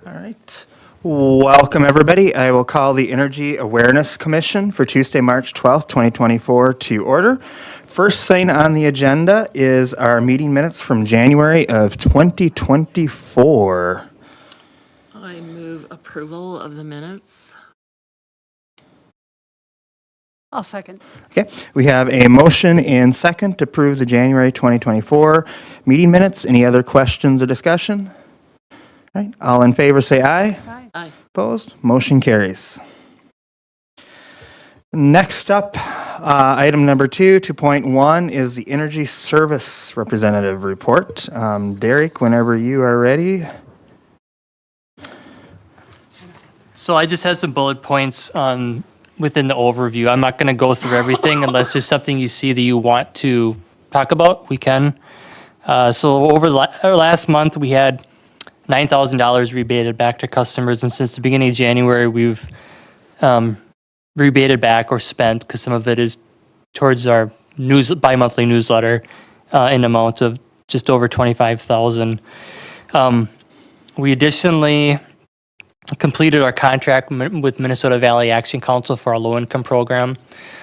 All right. Welcome, everybody. I will call the Energy Awareness Commission for Tuesday, March 12th, 2024 to order. First thing on the agenda is our meeting minutes from January of 2024. I move approval of the minutes. I'll second. Okay, we have a motion and second to approve the January 2024 meeting minutes. Any other questions or discussion? All right, all in favor say aye. Aye. Aye. Opposed? Motion carries. Next up, item number 2.1 is the Energy Service Representative Report. Derek, whenever you are ready. So I just have some bullet points within the overview. I'm not going to go through everything unless there's something you see that you want to talk about, we can. So over last month, we had $9,000 rebated back to customers, and since the beginning of January, we've rebated back or spent, because some of it is towards our bi-monthly newsletter, in amount of just over $25,000. We additionally completed our contract with Minnesota Valley Action Council for our low-income program.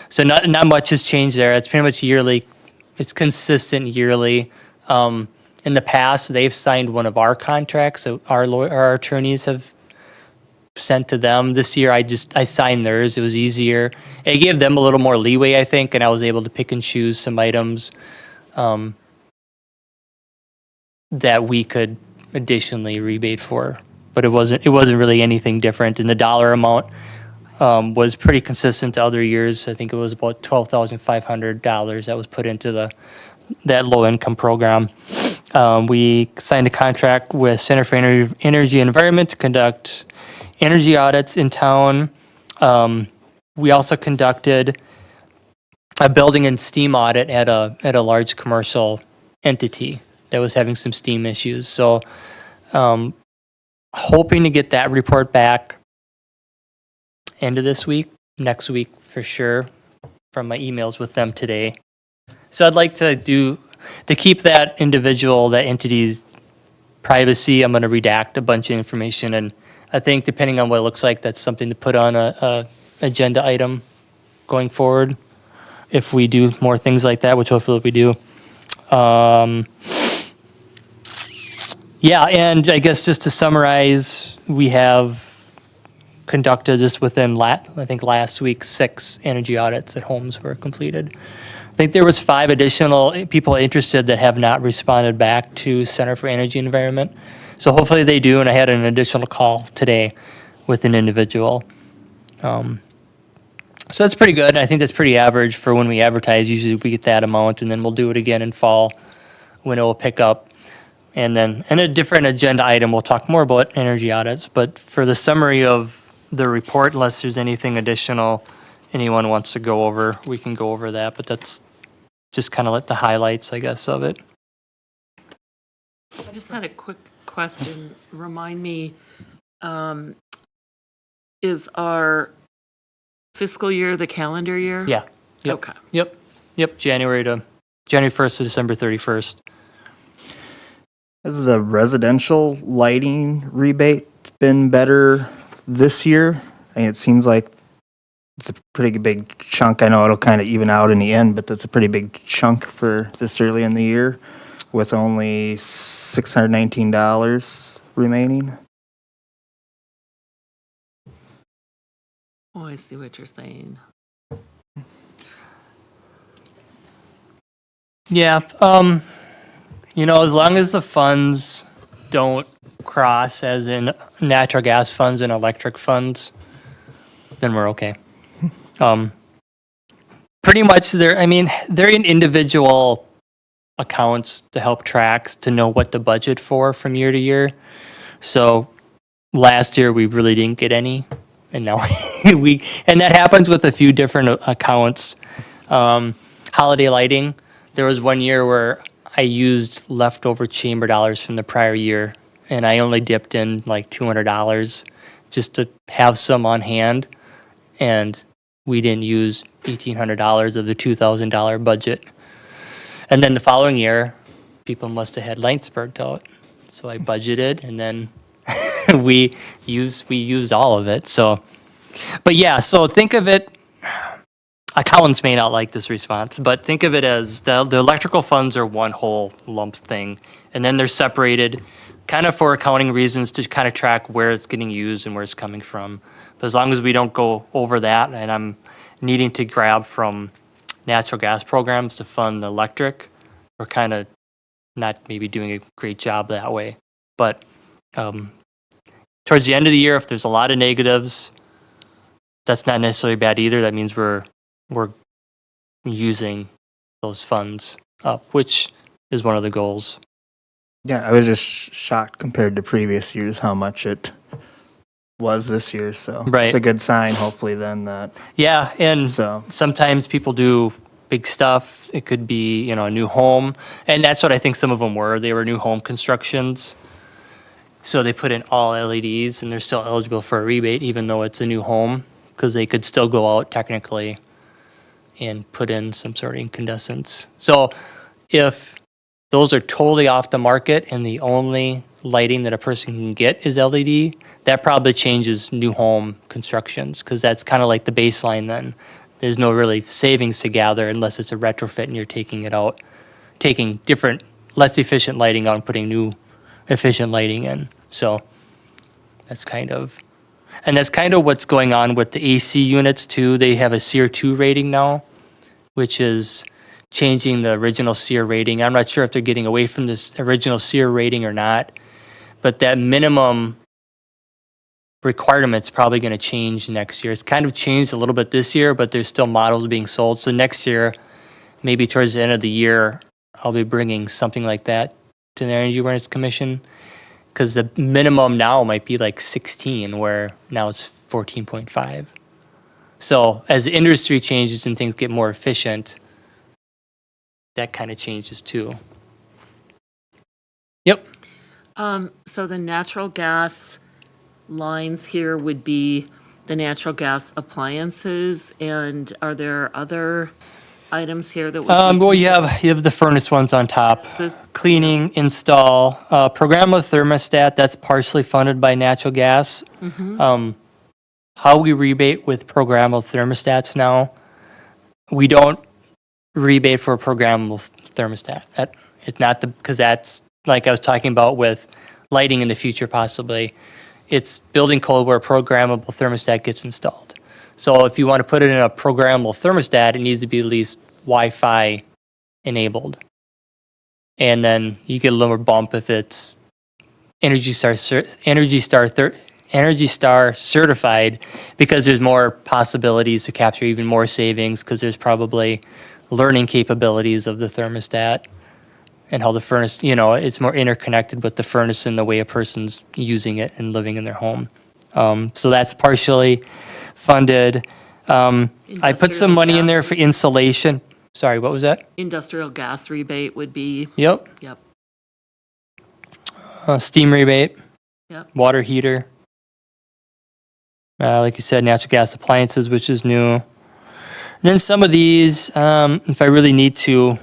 So not much has changed there. It's pretty much yearly. It's consistent yearly. In the past, they've signed one of our contracts, so our attorneys have sent to them. This year, I signed theirs. It was easier. It gave them a little more leeway, I think, and I was able to pick and choose some items that we could additionally rebate for. But it wasn't really anything different, and the dollar amount was pretty consistent to other years. I think it was about $12,500 that was put into that low-income program. We signed a contract with Center for Energy and Environment to conduct energy audits in town. We also conducted a building and steam audit at a large commercial entity that was having some steam issues. So hoping to get that report back end of this week, next week for sure, from my emails with them today. So I'd like to keep that entity's privacy. I'm going to redact a bunch of information, and I think depending on what it looks like, that's something to put on a agenda item going forward if we do more things like that, which hopefully we do. Yeah, and I guess just to summarize, we have conducted this within, I think last week, 6 energy audits at homes were completed. I think there was 5 additional people interested that have not responded back to Center for Energy and Environment. So hopefully they do, and I had an additional call today with an individual. So that's pretty good. I think that's pretty average for when we advertise. Usually we get that amount, and then we'll do it again in fall when it will pick up. And then in a different agenda item, we'll talk more about energy audits. But for the summary of the report, unless there's anything additional anyone wants to go over, we can go over that. But that's just kind of like the highlights, I guess, of it. I just had a quick question. Remind me, is our fiscal year the calendar year? Yeah. Yep. Okay. Yep. January 1st to December 31st. Has the residential lighting rebate been better this year? I mean, it seems like it's a pretty big chunk. I know it'll kind of even out in the end, but that's a pretty big chunk for this early in the year with only $619 remaining. Oh, I see what you're saying. Yeah. As long as the funds don't cross, as in natural gas funds and electric funds, then we're okay. Pretty much they're in individual accounts to help track, to know what to budget for from year to year. So last year we really didn't get any, and now and that happens with a few different accounts. Holiday lighting, there was one year where I used leftover chamber dollars from the prior year, and I only dipped in like $200 just to have some on hand, and we didn't use $1,800 of the $2,000 budget. And then the following year, people must have had lights burnt out. So I budgeted, and then we used all of it. So, but yeah, so think of it. Accountants may not like this response, but think of it as the electrical funds are one whole lump thing, and then they're separated, kind of for accounting reasons to kind of track where it's getting used and where it's coming from. But as long as we don't go over that, and I'm needing to grab from natural gas programs to fund the electric, we're kind of not maybe doing a great job that way. But towards the end of the year, if there's a lot of negatives, that's not necessarily bad either. That means we're using those funds up, which is one of the goals. Yeah, I was just shocked compared to previous years how much it was this year. So Right. it's a good sign, hopefully, then that. Yeah, and So sometimes people do big stuff. It could be, you know, a new home. And that's what I think some of them were. They were new home constructions. So they put in all LEDs and they're still eligible for a rebate, even though it's a new home, because they could still go out technically and put in some sort of incandescents. So if those are totally off the market and the only lighting that a person can get is LED, that probably changes new home constructions, because that's kind of like the baseline then. There's no really savings to gather unless it's a retrofit and you're taking it out, taking different, less efficient lighting out and putting new efficient lighting in. So that's kind of what's going on with the AC units too. They have a SEER 2 rating now, which is changing the original SEER rating. I'm not sure if they're getting away from this original SEER rating or not, but that minimum requirement's probably going to change next year. It's kind of changed a little bit this year, but there's still models being sold. So next year, maybe towards the end of the year, I'll be bringing something like that to the Energy Awareness Commission, because the minimum now might be like 16, where now it's 14.5. So as the industry changes and things get more efficient, that kind of changes too. Yep. So the natural gas lines here would be the natural gas appliances, and are there other items here that would be? Well, you have the furnace ones on top. This- Cleaning, install, programmable thermostat, that's partially funded by natural gas. How we rebate with programmable thermostats now, we don't rebate for a programmable thermostat. It's not because that's, like I was talking about with lighting in the future possibly, it's building code where a programmable thermostat gets installed. So if you want to put it in a programmable thermostat, it needs to be at least Wi-Fi enabled. And then you get a little more bump if it's Energy Star certified, because there's more possibilities to capture even more savings, because there's probably learning capabilities of the thermostat and how the furnace, you know, it's more interconnected with the furnace and the way a person's using it and living in their home. So that's partially funded. I put some money in there for insulation. Sorry, what was that? Industrial gas rebate would be, Yep. yep, Steam rebate, yep. water heater. Like you said, natural gas appliances, which is new. And then some of these, if I really need to,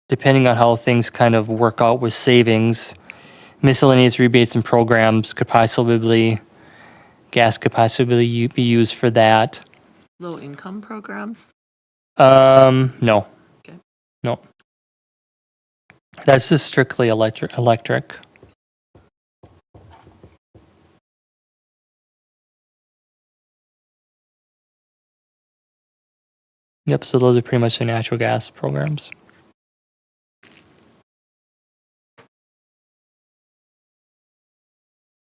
depending on how things kind of work out with savings, miscellaneous rebates and programs could possibly, gas could possibly be used for that. Low-income programs? No. Okay. No. That's just strictly electric. Yep, so those are pretty much the natural gas programs.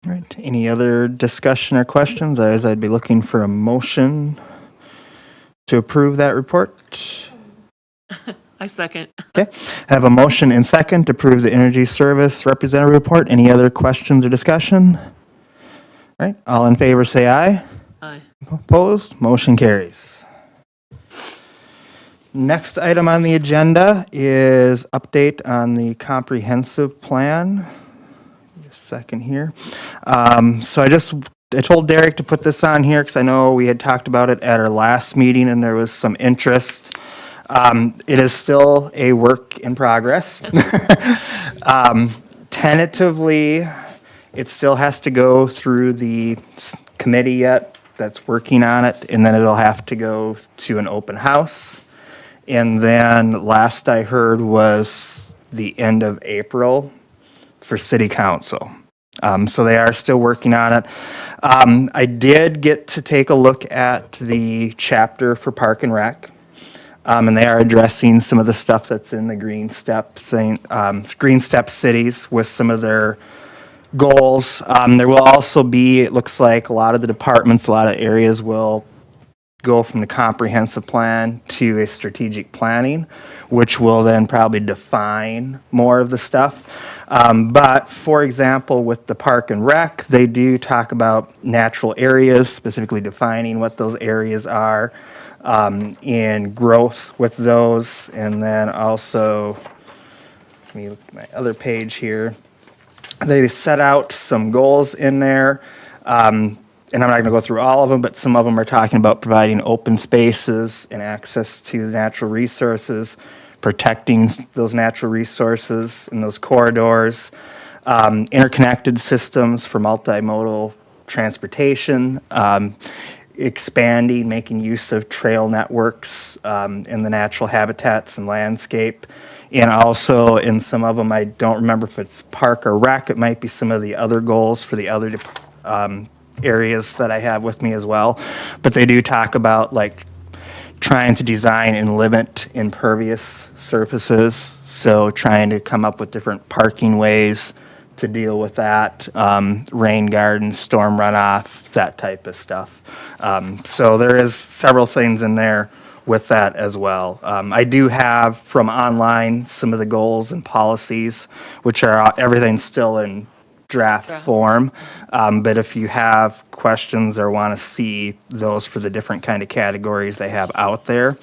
All right. Any other discussion or questions? As I'd be looking for a motion to approve that report. I second. Okay. I have a motion and second to approve the Energy Service Representative Report. Any other questions or discussion? All right. All in favor say aye. Aye. Opposed? Motion carries. Next item on the agenda is update on the comprehensive plan. A second here. So I told Derek to put this on here because I know we had talked about it at our last meeting and there was some interest. It is still a work in progress. Tentatively, it still has to go through the committee yet that's working on it, and then it'll have to go to an open house. And then last I heard was the end of April for city council. So they are still working on it. I did get to take a look at the chapter for Park and Rec. And they are addressing some of the stuff that's in the Green Step thing, Green Step cities with some of their goals. There will also be, it looks like a lot of the departments, a lot of areas will go from the comprehensive plan to a strategic planning, which will then probably define more of the stuff. But for example, with the Park and Rec, they do talk about natural areas, specifically defining what those areas are, and growth with those. And then also, let me look at my other page here. They set out some goals in there. And I'm not going to go through all of them, but some of them are talking about providing open spaces and access to the natural resources, protecting those natural resources and those corridors, interconnected systems for multimodal transportation, expanding, making use of trail networks in the natural habitats and landscape. And also in some of them, I don't remember if it's Park or Rec, it might be some of the other goals for the other areas that I have with me as well. But they do talk about like trying to design and limit impervious surfaces. So trying to come up with different parking ways to deal with that, rain gardens, storm runoff, that type of stuff. So there is several things in there with that as well. I do have from online some of the goals and policies, which are everything's still in draft form. But if you have questions or want to see those for the different kind of categories they have out there,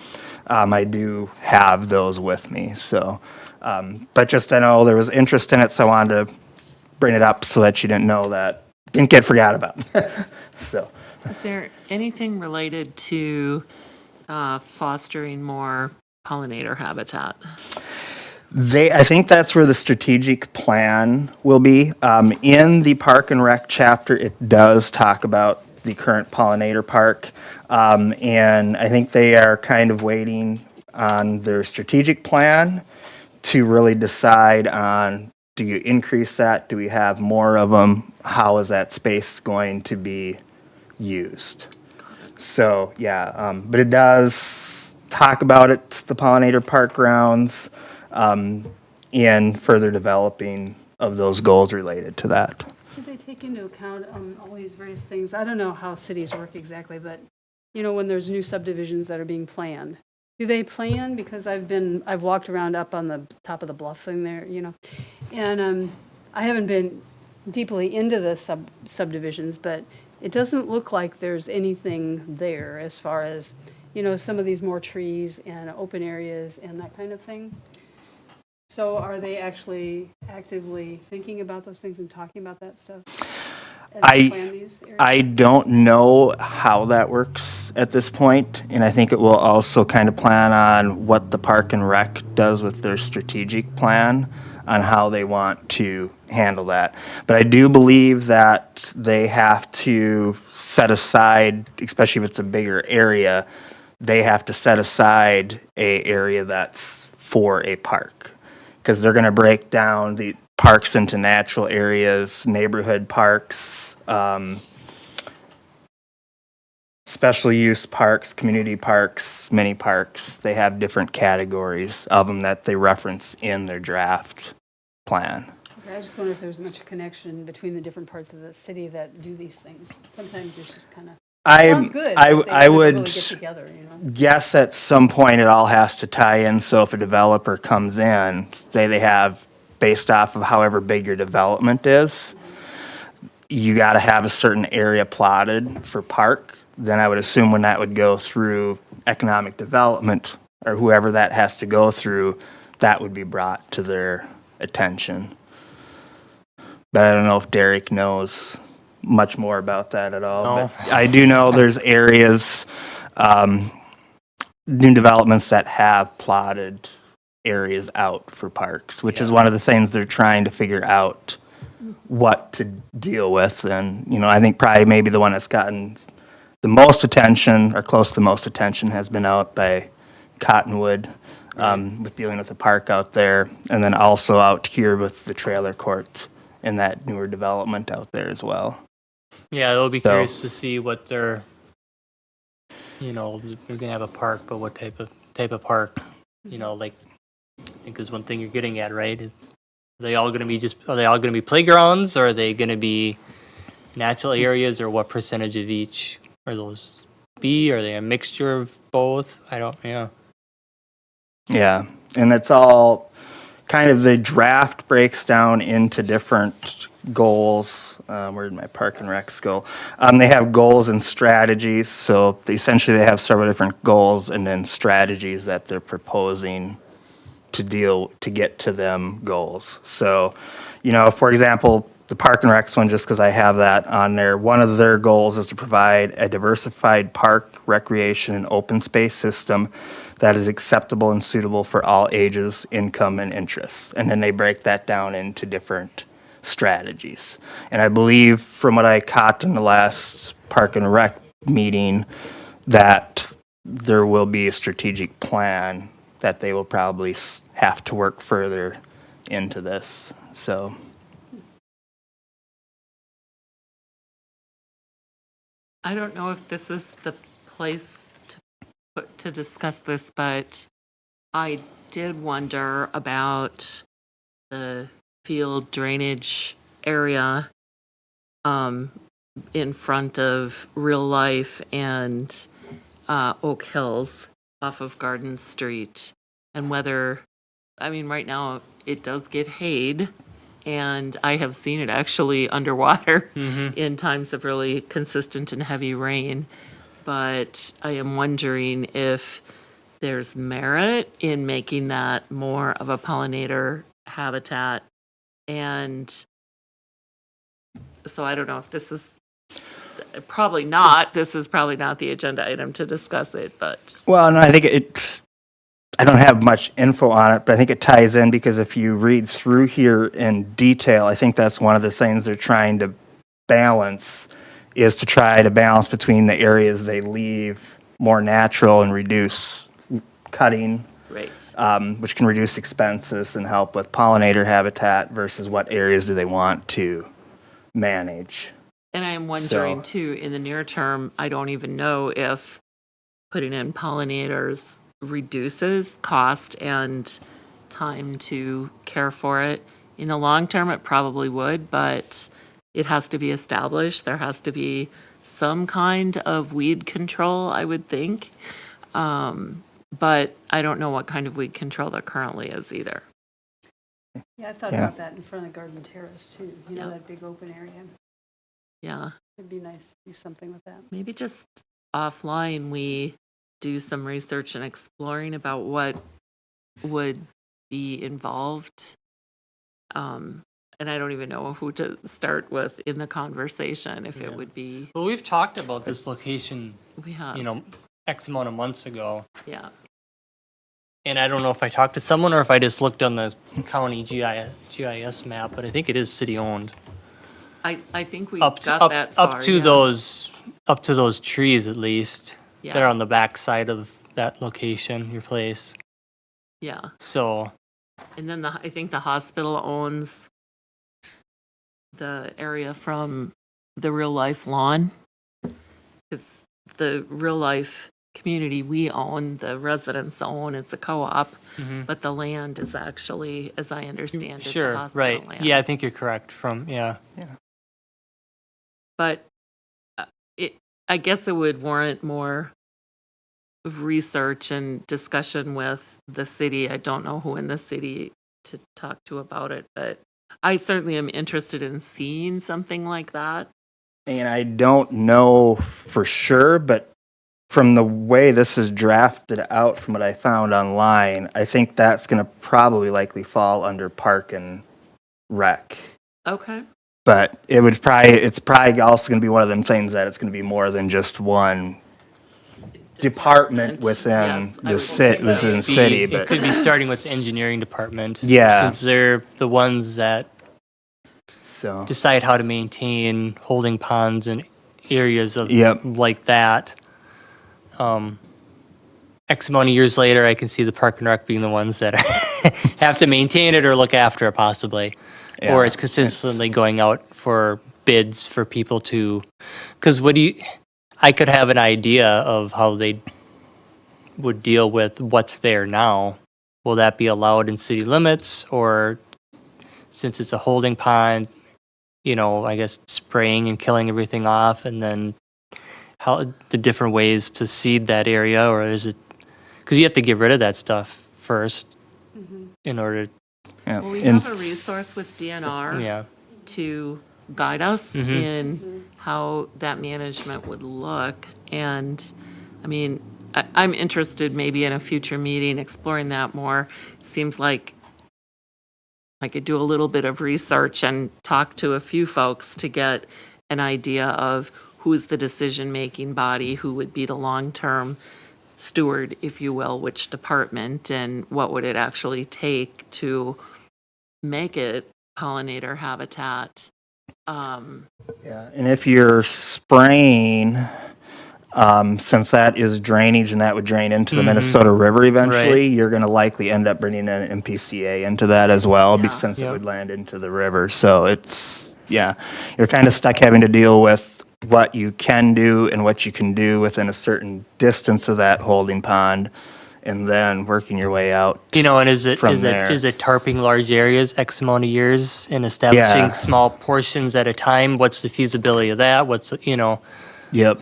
I do have those with me. So, but just I know there was interest in it, so I wanted to bring it up so that you didn't know that didn't get forgot about. So, Is there anything related to fostering more pollinator habitat? I think that's where the strategic plan will be. In the Park and Rec chapter, it does talk about the current pollinator park. And I think they are kind of waiting on their strategic plan to really decide on, do you increase that? Do we have more of them? How is that space going to be used? So, yeah, but it does talk about it, the pollinator park grounds, and further developing of those goals related to that. Did they take into account all these various things? I don't know how cities work exactly, but, you know, when there's new subdivisions that are being planned, do they plan? Because I've walked around up on the top of the bluff thing there, you know, and I haven't been deeply into the subdivisions, but it doesn't look like there's anything there as far as, you know, some of these more trees and open areas and that kind of thing. So are they actually actively thinking about those things and talking about that stuff? As they plan these areas? I don't know how that works at this point, and I think it will also kind of plan on what the Park and Rec does with their strategic plan on how they want to handle that. But I do believe that they have to set aside, especially if it's a bigger area, they have to set aside a area that's for a park. Because they're going to break down the parks into natural areas, neighborhood parks, special use parks, community parks, mini parks. They have different categories of them that they reference in their draft plan. Okay, I just wonder if there's much connection between the different parts of the city that do these things. Sometimes there's just kind of, sounds good. I but they I never would really get together, you know? guess at some point it all has to tie in. So if a developer comes in, say they have, based off of however big your development is, you got to have a certain area plotted for park. Then I would assume when that would go through economic development or whoever that has to go through, that would be brought to their attention. But I don't know if Derek knows much more about that at all. No. But I do know there's areas, new developments that have plotted areas out for parks, which is one of the things they're trying to figure out what to deal with. And, you know, I think probably maybe the one that's gotten the most attention, or close to the most attention, has been out by Cottonwood, with dealing with the park out there, and then also out here with the trailer court and that newer development out there as well. Yeah, it'll be So- curious to see what they're, you know, they're gonna have a park, but what type of park, you know, like, I think is one thing you're getting at, right? Is are they all gonna be playgrounds, or are they gonna be natural areas, or what percentage of each are those be? Are they a mixture of both? Yeah. Yeah, and it's all kind of, the draft breaks down into different goals. Where did my park and recs go? They have goals and strategies. So essentially they have several different goals and then strategies that they're proposing to get to them goals. So, you know, for example, the park and recs one, just because I have that on there, one of their goals is to provide a diversified park, recreation, and open space system that is acceptable and suitable for all ages, income, and interests. And then they break that down into different strategies. And I believe, from what I caught in the last Park and Rec meeting, that there will be a strategic plan that they will probably have to work further into this. So, I don't know if this is the place to discuss this, but I did wonder about the field drainage area in front of Real Life and Oak Hills off of Garden Street, and whether, I mean, right now it does get hayed, and I have seen it actually underwater in times of really consistent and heavy rain. But I am wondering if there's merit in making that more of a pollinator habitat. And so I don't know if this is, probably not, this is probably not the agenda item to discuss it, but. well, no, I think I don't have much info on it, but I think it ties in, because if you read through here in detail, I think that's one of the things they're trying to balance, is to try to balance between the areas they leave more natural and reduce cutting, Right. which can reduce expenses and help with pollinator habitat, versus what areas do they want to manage. And I am wondering So- too, in the near term, I don't even know if putting in pollinators reduces cost and time to care for it. In the long term, it probably would, but it has to be established. There has to be some kind of weed control, I would think. But I don't know what kind of weed control there currently is either. Yeah, I thought Yeah. about that in front of Garden Terrace too, you know, Yeah. that big open area. Yeah, It'd be nice to do something with that. maybe just offline, we do some research and exploring about what would be involved. And I don't even know who to start with in the conversation, if it would be, Well, we've talked about this location, we have, you know, X amount of months ago. yeah. And I don't know if I talked to someone or if I just looked on the county GIS map, but I think it is city-owned. I think we Up got to, that far. up to yeah. those trees at least. Yeah. They're on the back side of that location, your place. Yeah, So, and then I think the hospital owns the area from the Real Life lawn. Because the Real Life community we own, the residents own, it's a co-op, but the land is actually, as I understand it, the sure, hospital right. land. Yeah, I think you're correct yeah. But I guess it would warrant more research and discussion with the city. I don't know who in the city to talk to about it, but I certainly am interested in seeing something like that. And I don't know for sure, but from the way this is drafted out, from what I found online, I think that's going to probably likely fall under Park and Rec. Okay. But it's probably also going to be one of them things that it's going to be more than just one department within Yes, I the would city, think so. within the city, It but could be starting with the engineering department. Yeah. Since they're the ones that so, decide how to maintain holding ponds and areas of Yep. like that. X amount of years later, I can see the Park and Rec being the ones that have to maintain it or look after it possibly. Yeah, Or it's consistently going out for bids for people to, because I could have an idea of how they would deal with what's there now. Will that be allowed in city limits, or since it's a holding pond, I guess spraying and killing everything off, and then how the different ways to seed that area, or is it, because you have to get rid of that stuff first in order, yeah. Well, we And have a resource with DNR yeah. to guide us in how that management would look. And, I mean, I'm interested maybe in a future meeting exploring that more. Seems like I could do a little bit of research and talk to a few folks to get an idea of who's the decision-making body, who would be the long-term steward, if you will, which department, and what would it actually take to make it pollinator habitat. Yeah, and if you're spraying, since that is drainage and that would drain into the Minnesota River eventually, you're going to likely end up bringing an MPCA into that as well, Yeah. since it Yep. would land into the river. So you're kind of stuck having to deal with what you can do and what you can do within a certain distance of that holding pond, and then working your way out. And is it From there. is it tarping large areas X amount of years and establishing Yeah. small portions at a time? What's the feasibility of that? Yep.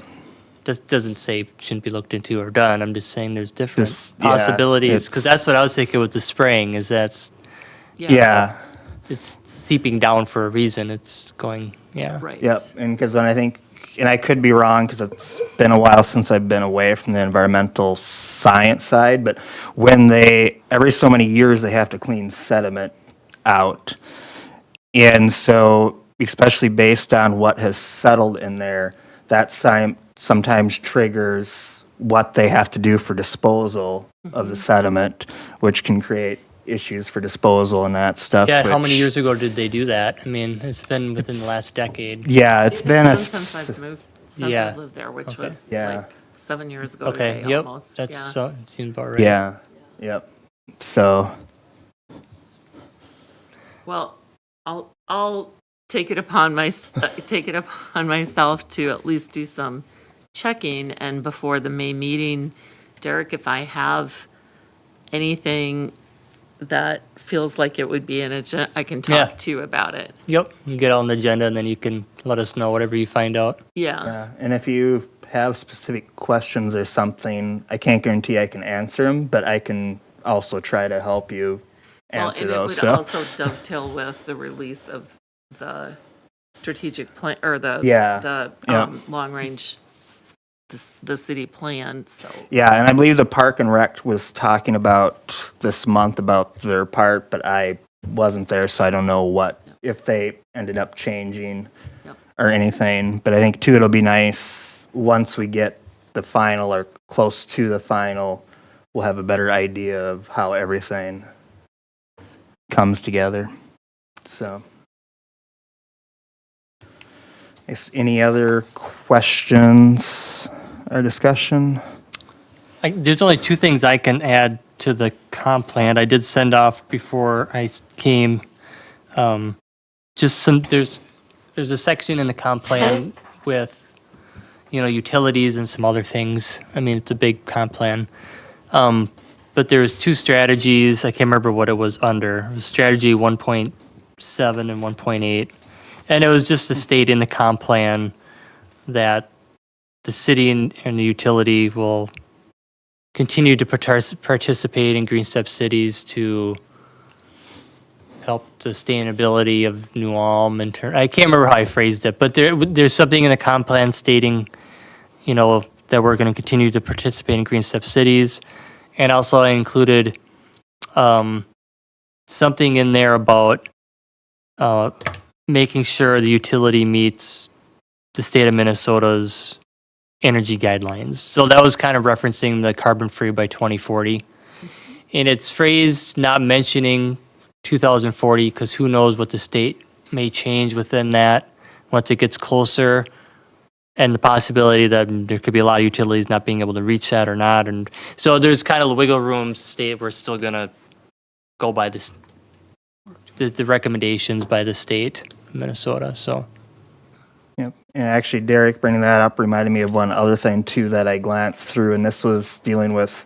That doesn't say shouldn't be looked into or done. I'm just saying there's different Yeah, possibilities, because it's- that's what I was thinking with the spraying, is Yeah. it's seeping down for a reason. It's going, yeah. Right. Yep, and because when I think, and I could be wrong because it's been a while since I've been away from the environmental science side, but every so many years, they have to clean sediment out. And so, especially based on what has settled in there, that sometimes triggers what they have to do for disposal of the sediment, which can create issues for disposal and that stuff. Yeah, how many which- years ago did they do that? I mean, it's been within the last decade. Yeah, it's been a. Since I've moved, since Yeah. I've lived there, which Okay. was Yeah. like 7 years ago Okay, today, yep, almost. that's, Yeah. seems about right. Yeah, yep. So, Well, I'll take it upon myself to at least do some checking, and before the May meeting, Derek, if I have anything that feels like it would be an agenda, I can Yeah. talk to you about it. Yep, you get on the agenda, and then you can let us know whatever you find out. Yeah. and if you have specific questions or something, I can't guarantee I can answer them, but I can also try to help you answer Well, and those. it would So, also dovetail with the release of the strategic plan, or the Yeah, yeah. long range, the city plan. So yeah, and I believe the Park and Rec was talking about this month about their part, but I wasn't there, so I don't know if they ended up changing Yep. or anything. But I think too, it'll be nice once we get the final or close to the final, we'll have a better idea of how everything comes together. So, is any other questions or discussion? There's only two things I can add to the comp plan. I did send off before I came, there's a section in the comp plan with, utilities and some other things. I mean, it's a big comp plan. But there's two strategies. I can't remember what it was under. It was strategy 1.7 and 1.8. And it was just to state in the comp plan that the city and the utility will continue to participate in Green Step Cities to help the sustainability of New Ulm. I can't remember how I phrased it, but there's something in the comp plan stating, that we're going to continue to participate in Green Step Cities. And also I included something in there about making sure the utility meets the state of Minnesota's energy guidelines. So that was kind of referencing the carbon free by 2040. And it's phrased not mentioning 2040 because who knows what the state may change within that once it gets closer, and the possibility that there could be a lot of utilities not being able to reach that or not. And so there's kind of wiggle room to state we're still going to go by this, the recommendations by the state of Minnesota. So Yep. And actually, Derek bringing that up reminded me of one other thing too that I glanced through, and this was dealing with,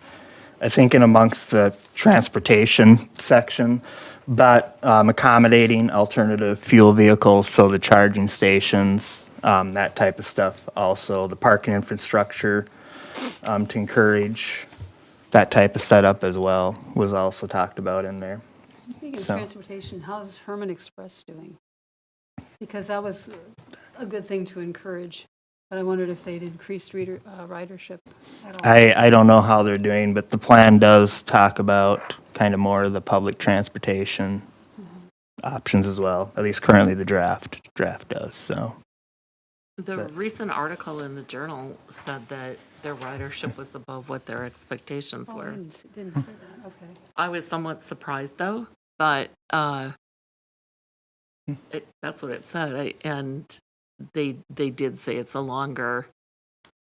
I think, in amongst the transportation section, but accommodating alternative fuel vehicles, so the charging stations, that type of stuff. Also, the parking infrastructure to encourage that type of setup as well was also talked about in there. Speaking of So- transportation, how's Herman Express doing? Because that was a good thing to encourage, but I wondered if they'd increased ridership at all. I don't know how they're doing, but the plan does talk about kind of more of the public transportation options as well. At least currently the draft does, so. The recent article in the Journal said that their ridership was above what their expectations Oh, I were. didn't say that, okay. I was somewhat surprised though, but that's what it said. And they did say it's a longer,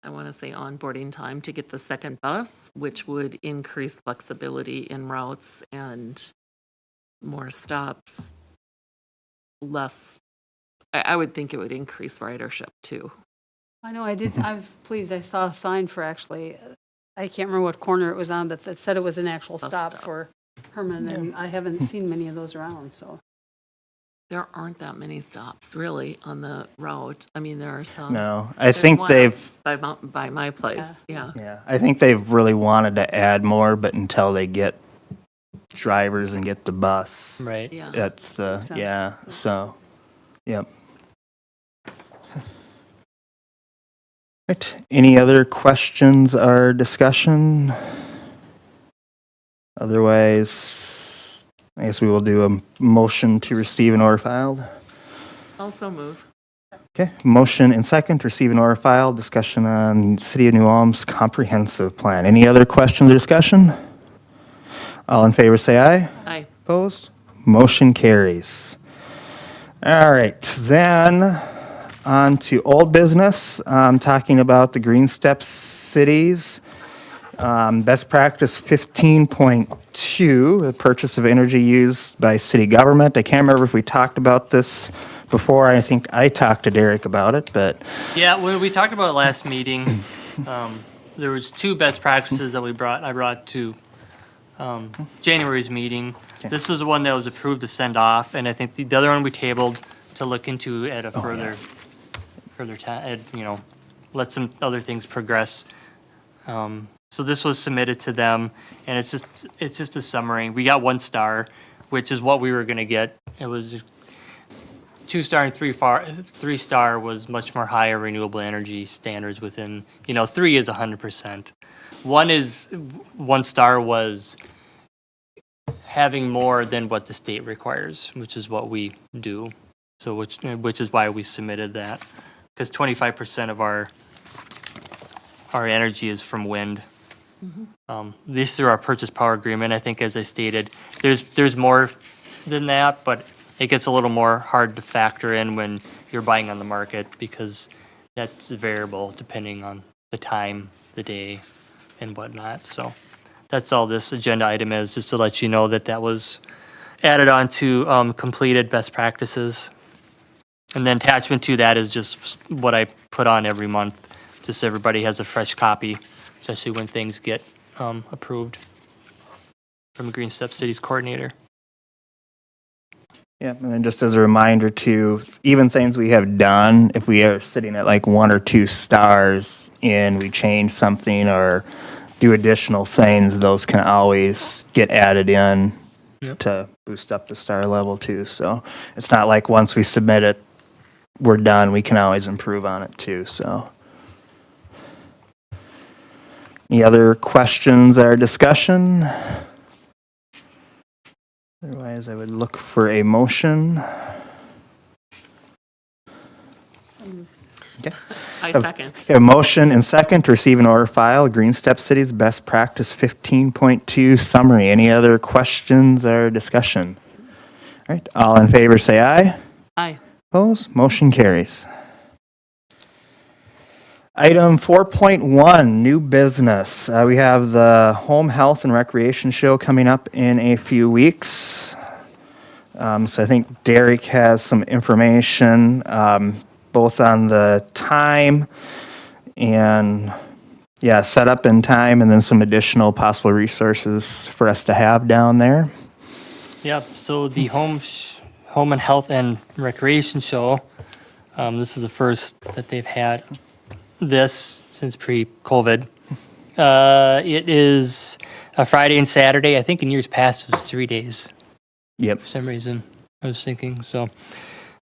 I want to say, onboarding time to get the second bus, which would increase flexibility in routes and more stops, less. I would think it would increase ridership too. I know, I was pleased, I saw a sign for actually, I can't remember what corner it was on, but that said it was an actual Bus stop stop. for Herman, and I haven't seen many of those around, so. There aren't that many stops really on the route. I mean, there are some. No, I There's think one they've, by my place. Yeah. yeah, I think they've really wanted to add more, but until they get drivers and get the bus. right. Yeah. That's the, Makes sense. yeah, so, yep. Right, any other questions or discussion? Otherwise, I guess we will do a motion to receive and order filed. Also move. Okay, motion and second, to receive and order filed, discussion on City of New Ulm's comprehensive plan. Any other questions or discussion? All in favor say aye. Aye. Opposed? Motion carries. All right, then on to old business, talking about the Green Steps cities. Best practice 15.2, the purchase of energy used by city government. I can't remember if we talked about this before. I think I talked to Derek about it, but Yeah, when we talked about it last meeting, there was two best practices that I brought to January's meeting. This was the one that was approved to send off, and I think the other one we tabled to look into at a further time, let some other things progress. So this was submitted to them, and it's just a summary. We got 1 star, which is what we were gonna get. It was 2 star and 3 star was much more higher renewable energy standards within, 3 is 100%. 1 star was having more than what the state requires, which is what we do. So which is why we submitted that, because 25% of our energy is from wind. This through our purchase power agreement. I think, as I stated, there's more than that, but it gets a little more hard to factor in when you're buying on the market because that's variable depending on the time, the day, and whatnot. So that's all this agenda item is, just to let you know that was added on to completed best practices. And then attachment to that is just what I put on every month, just so everybody has a fresh copy, especially when things get approved from the Green Step Cities coordinator. yeah, and then just as a reminder too, even things we have done, if we are sitting at like 1 or 2 stars and we change something or do additional things, those can always get added in to boost up the star level too. So it's not like once we submit it, we're done. We can always improve on it too, so. Any other questions or discussion? Otherwise, I would look for a motion. Okay. I second. A motion and second to receive and order file Green Step City's Best Practice 15.2 summary. Any other questions or discussion? All right, all in favor say aye. Aye. Opposed? Motion carries. Item 4.1, new business. We have the Home Health and Recreation Show coming up in a few weeks. So I think Derek has some information, both on the time and, setup and time, and then some additional possible resources for us to have down there. Yep. So the Home and Health and Recreation Show. This is the first that they've had this since pre-COVID. It is a Friday and Saturday. I think in years past it was 3 days. Yep. For some reason, I was thinking. So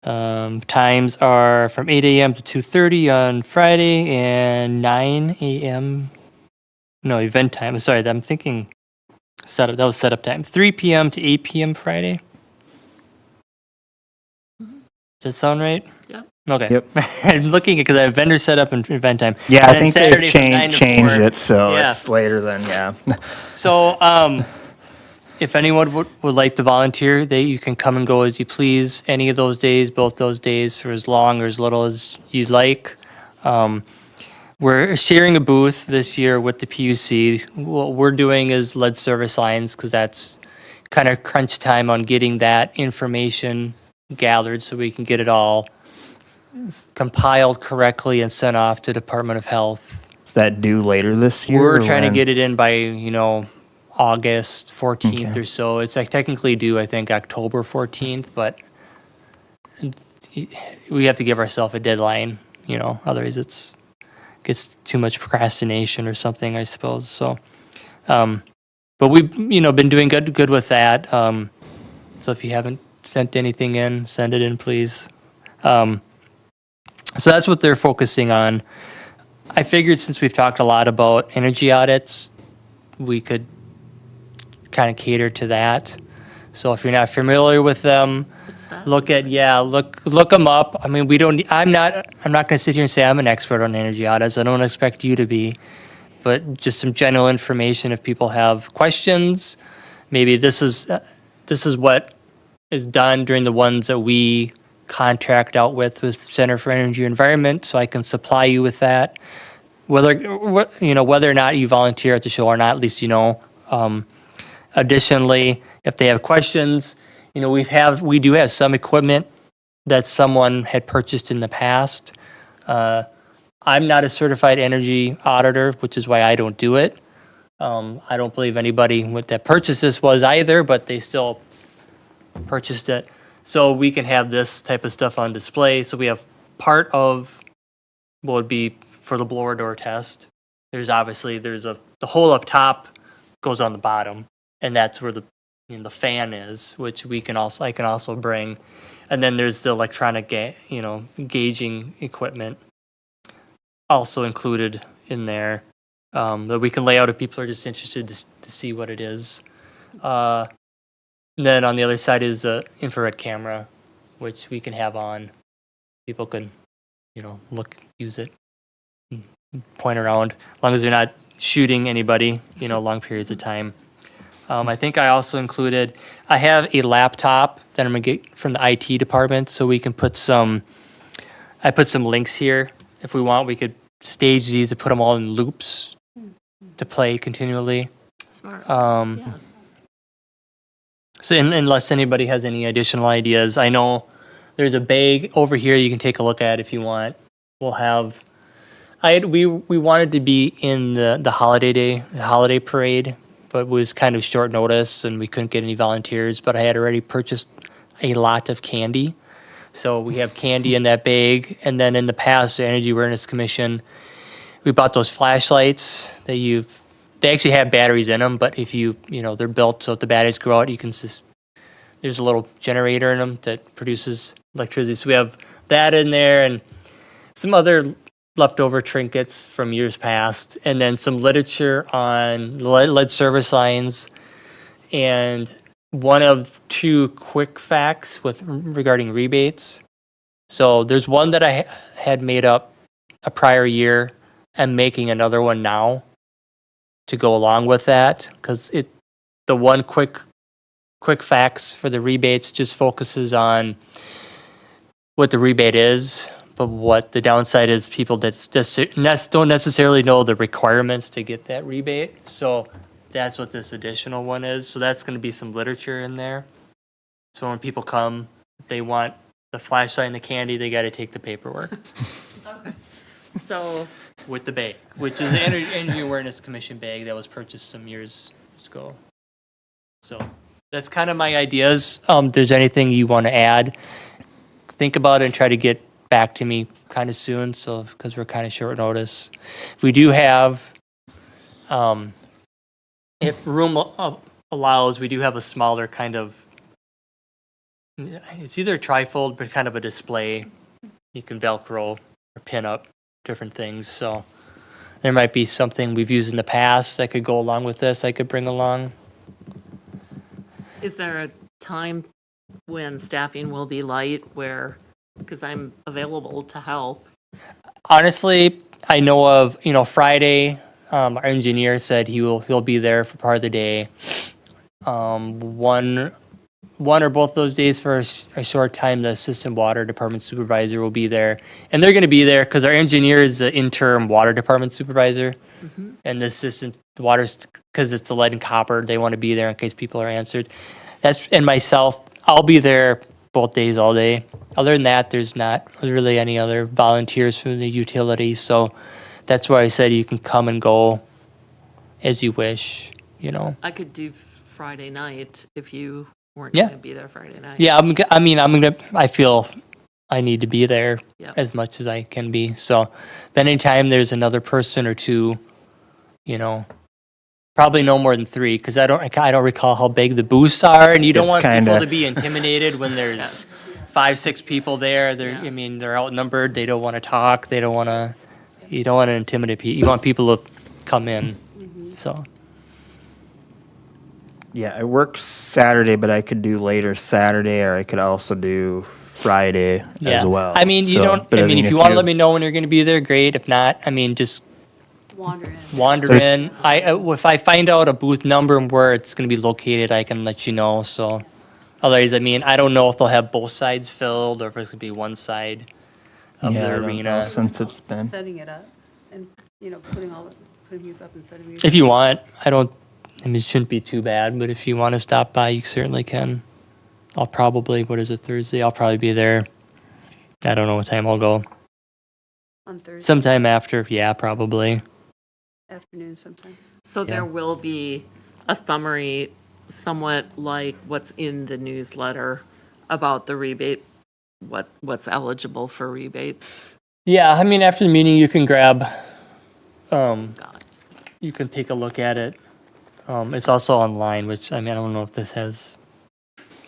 times are from 8 a.m. to 2:30 on Friday and 9 a.m. No, event time. Sorry, I'm thinking setup. That was setup time. 3 p.m. to 8 p.m. Friday. Does that sound right? Yep. Okay. Yep. I'm looking because I have vendor setup and event time. Yeah, And I then think Saturday they've from 9 to changed 4. it, so Yeah. it's later than, So, if anyone would like to volunteer, you can come and go as you please. Any of those days, both those days, for as long or as little as you'd like. We're sharing a booth this year with the PUC. What we're doing is lead service lines because that's kind of crunch time on getting that information gathered so we can get it all compiled correctly and sent off to Department of Health. is that due later this year? We're or trying to when? get it in by, August 14th Okay. or so. It's like technically due, I think, October 14th, but we have to give ourselves a deadline, otherwise it's gets too much procrastination or something, I suppose. So, but we've, been doing good with that. So if you haven't sent anything in, send it in, please. So that's what they're focusing on. I figured since we've talked a lot about energy audits, we could kind of cater to that. So if you're not familiar with them, look them up. I mean, I'm not going to sit here and say I'm an expert on energy audits. I don't expect you to be, but just some general information if people have questions. Maybe this is what is done during the ones that we contract out with Center for Energy and Environment, so I can supply you with that. Whether or not you volunteer at the show or not, at least you know. Additionally, if they have questions, we do have some equipment that someone had purchased in the past. I'm not a certified energy auditor, which is why I don't do it. I don't believe anybody that purchased this was either, but they still purchased it. So we can have this type of stuff on display. So we have part of what would be for the blower door test. There's the hole up top goes on the bottom, and that's where the fan is, which I can also bring. And then there's the electronic gauging equipment also included in there that we can lay out if people are just interested to see what it is. And then on the other side is a infrared camera, which we can have on. People can, use it, and point around, as long as they're not shooting anybody, long periods of time. I think I also I have a laptop that I'm gonna get from the IT department, so we can I put some links here. If we want, we could stage these and put them all in loops to play continually. Smart. Yeah. So unless anybody has any additional ideas, I know there's a bag over here you can take a look at if you want. We'll have, we wanted to be in the holiday parade, but it was kind of short notice and we couldn't get any volunteers, but I had already purchased a lot of candy. So we have candy in that bag. And then in the past, the Energy Awareness Commission, we bought those flashlights they actually have batteries in them, but if they're built so if the batteries go out, there's a little generator in them that produces electricity. So we have that in there and some other leftover trinkets from years past, and then some literature on lead service lines, and one of two quick facts regarding rebates. So there's one that I had made up a prior year and making another one now to go along with that, because the one quick facts for the rebates just focuses on what the rebate is, but what the downside is, people that don't necessarily know the requirements to get that rebate. So that's what this additional one is. So that's going to be some literature in there. So when people come, they want the flashlight and the candy, they got to take the paperwork Okay. So, with the bag, which is an Energy Awareness Commission bag that was purchased some years ago. So that's kind of my ideas. If there's anything you want to add, think about it and try to get back to me kind of soon. So, because we're kind of short notice, we do have, if room allows, we do have a smaller kind of, it's either a trifold, but kind of a display. You can Velcro or pin up different things. So there might be something we've used in the past that could go along with this. I could bring along. is there a time when staffing will be light where, because I'm available to help? Honestly, I know of, Friday, our engineer said he'll be there for part of the day. One or both those days for a short time, the assistant water department supervisor will be there. And they're going to be there because our engineer is the interim water department supervisor. And the assistant water's, because it's the lead and copper, they want to be there in case people are answered. And myself, I'll be there both days, all day. Other than that, there's not really any other volunteers from the utilities. So that's why I said you can come and go as you wish, I could do Friday night if you weren't Yeah. going to be there Friday night. Yeah, I feel I need to be there Yep. as much as I can be. So, but anytime there's another person or two, probably no more than 3, because I don't recall how big the booths are, and you don't It's want people kinda- to be intimidated when there's 5, 6 people there. Yeah. They're outnumbered. They don't want to talk. You don't want to intimidate people. You want people to come in. So. Yeah, I work Saturday, but I could do later Saturday, or I could also do Friday as well. I mean, But if you want to let me know when you're going to be there, great. If not, just Wander in. wander There's- in. If I find out a booth number and where it's going to be located, I can let you know. So, otherwise, I don't know if they'll have both sides filled or if it's going to be one side of Yeah, I the don't know, arena. since it's been. Setting it up and, putting these up and setting these. If you want, it shouldn't be too bad. But if you want to stop by, you certainly can. I'll probably, Thursday? I'll probably be there. I don't know what time I'll go. On Thursday Sometime after, yeah, probably. afternoon sometime. So Yeah. there will be a summary, somewhat like what's in the newsletter about the rebate, what's eligible for rebates. Yeah, after the meeting, you can grab, Got it. you can take a look at it. It's also online, which, I don't know if this has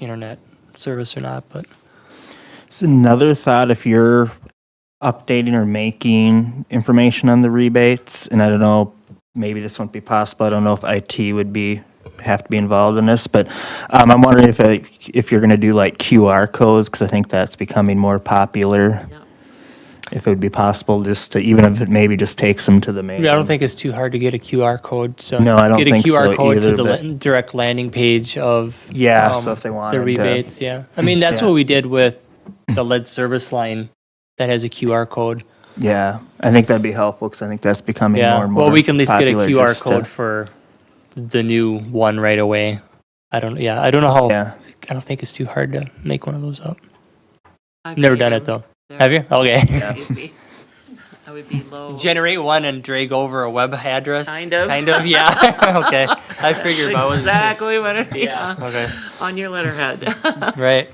internet service or not, but. It's another thought if you're updating or making information on the rebates, and I don't know, maybe this won't be possible. I don't know if IT would have to be involved in this, but I'm wondering if you're going to do like QR codes, because I think that's becoming more popular. Yeah. If it would be possible just to, even if it maybe just takes them to the main. Yeah, I don't think it's too hard to get a QR code, so. No, I don't think Get a QR so code to either, the but- direct landing page of. Yeah, so if they wanted The to- rebates, yeah. That's Yeah. what we did with the lead service line that has a QR code. Yeah, I think that'd be helpful, because I think that's becoming more Yeah, and more well, we can at least get a popular QR just to- code for the new one right away. I don't know how, Yeah. I don't think it's too hard to make one of those up. I've Never made done it them. though. They're Have you? Okay. Easy. I would be low. Generate one and drag over a web address? Kind of. Kind of, yeah. Okay. I figured, but I wasn't sure. Exactly what it, yeah, Okay, on your letterhead. right,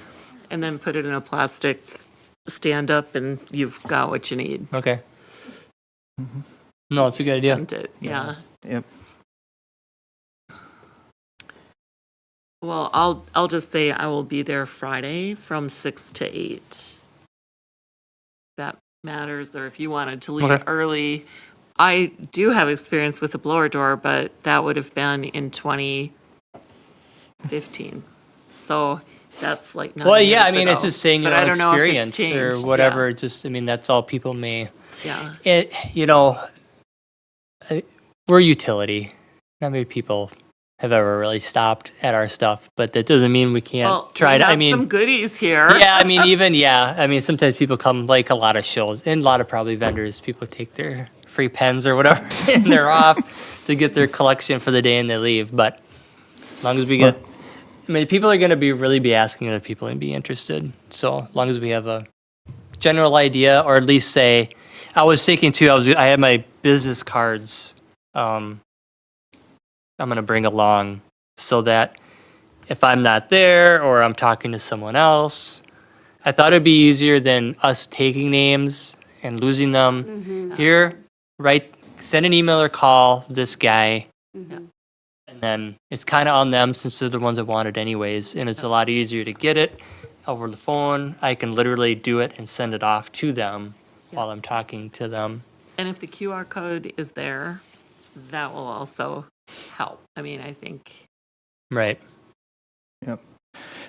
And then put it in a plastic stand-up and you've got what you need. okay. No, it's a good idea. Isn't it? Yeah. Yep. Well, I'll just say I will be there Friday from 6 to 8. That matters, or if you wanted to leave Okay. early. I do have experience with a blower door, but that would have been in 2015. So that's like 9 Well, yeah, years it's ago. just saying But your I own don't know if it's experience or changed. whatever. Yeah. Just, that's all people may. Yeah. We're a utility. Not many people have ever really stopped at our stuff, but that doesn't mean we can't Well, try we to, have some goodies here. yeah, I mean, sometimes people come like a lot of shows and a lot of probably vendors, people take their free pens or whatever and they're off to get their collection for the day and they leave. But as long as we get, people are going to really be asking other people and be interested. So as long as we have a general idea, or at least say, I was thinking too, I had my business cards, I'm going to bring along so that if I'm not there or I'm talking to someone else, I thought it'd be easier than us taking names and losing them. Here, send an email or call this guy. And then it's kind of on them since they're the ones that want it anyways. And it's a lot easier to get it over the phone. I can literally do it and send it off to them while I'm talking to them. And if the QR code is there, that will also help. I mean, I think. Right. Yep.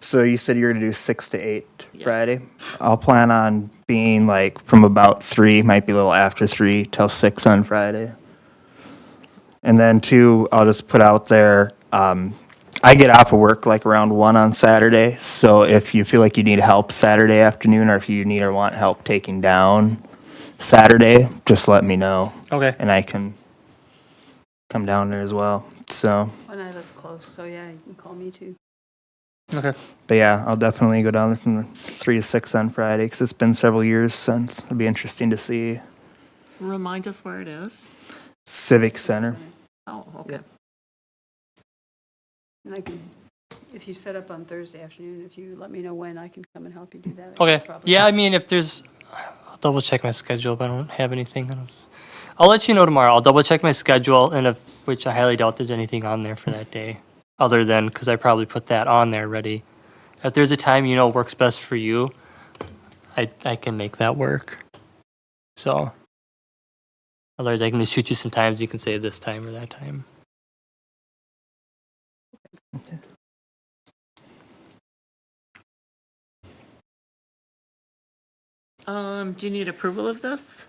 So you said you're going to do 6 to 8 Yeah. Friday. I'll plan on being like from about 3, might be a little after 3 till 6 on Friday. And then 2, I'll just put out there, I get off of work like around 1 on Saturday. So if you feel like you need help Saturday afternoon, or if you need or want help taking down Saturday, just let me know. Okay. And I can come down there as well. So, And I live close, so yeah, you can call me too. Okay. but yeah, I'll definitely go down there from 3 to 6 on Friday because it's been several years since. It'll be interesting to see Remind us where it is. Civic Center. Oh, okay. And I can, if you set up on Thursday afternoon, if you let me know when, I can come and help you do that. Okay. Probably. Yeah, I mean, if there's, I'll double check my schedule, but I don't have anything. I'll let you know tomorrow. I'll double check my schedule, and which I highly doubt there's anything on there for that day, other than because I probably put that on there ready. If there's a time works best for you, I can make that work. So, otherwise I can just shoot you some times. You can say this time or that time. Do you need approval of this?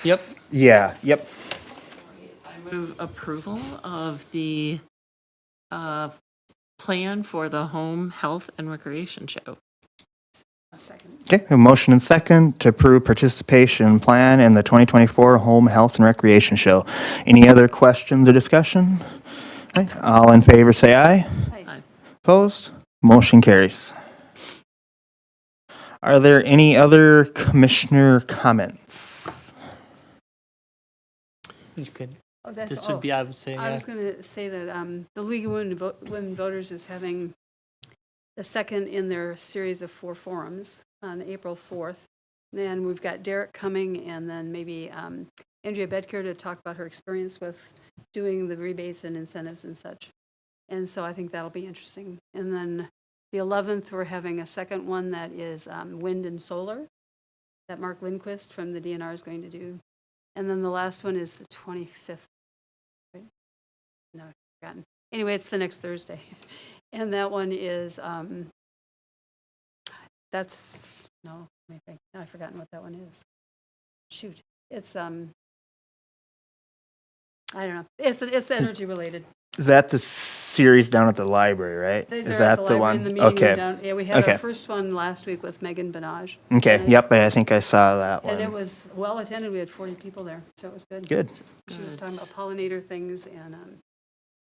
Yep. Yeah, yep. I move approval of the plan for the home health and recreation show. A second. Okay, a motion and second to approve participation plan in the 2024 Home Health and Recreation Show. Any other questions or discussion? Right, all in favor say aye. Aye. Opposed? Motion carries. Are there any other commissioner comments? You could. Oh, that's This would be, I would say. I was going to say that the League of Women Voters is having the second in their series of 4 forums on April 4th. And we've got Derek coming, and then maybe Andrea Bedker to talk about her experience with doing the rebates and incentives and such. And so I think that'll be interesting. And then the 11th, we're having a second one that is wind and solar that Mark Lindquist from the DNR is going to do. And then the last one is the 25th. Right? No, I've forgotten. Anyway, it's the next Thursday. And that one is, no, let me think. No, I've forgotten what that one is. Shoot. It's, I don't know. It's energy related. Is that the series down at the library, right? These Is are at that the the library in one? the meeting room Okay, down- Yeah, we had Okay. our first one last week with Megan Benage. okay, And- yep, I think I saw that And it one. was well attended. We had 40 people there, so it was good. Good. She was Good. talking about pollinator things and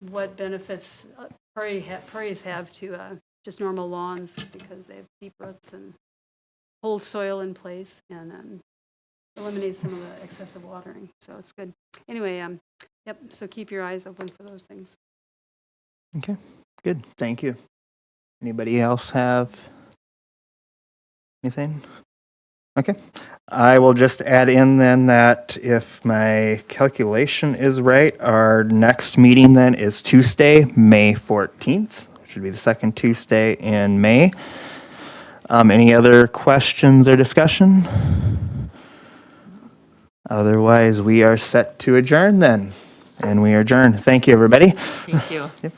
what benefits prairies have to just normal lawns because they have deep roots and hold soil in place and eliminate some of the excessive watering. So it's good. Anyway, yep. So keep your eyes open for those things. Okay, good, thank you. Anybody else have anything? Okay, I will just add in then that if my calculation is right, our next meeting then is Tuesday, May 14th. Should be the second Tuesday in May. Any other questions or discussion? Otherwise, we are set to adjourn then. And we are adjourned. Thank you, everybody. Thank you. Yep.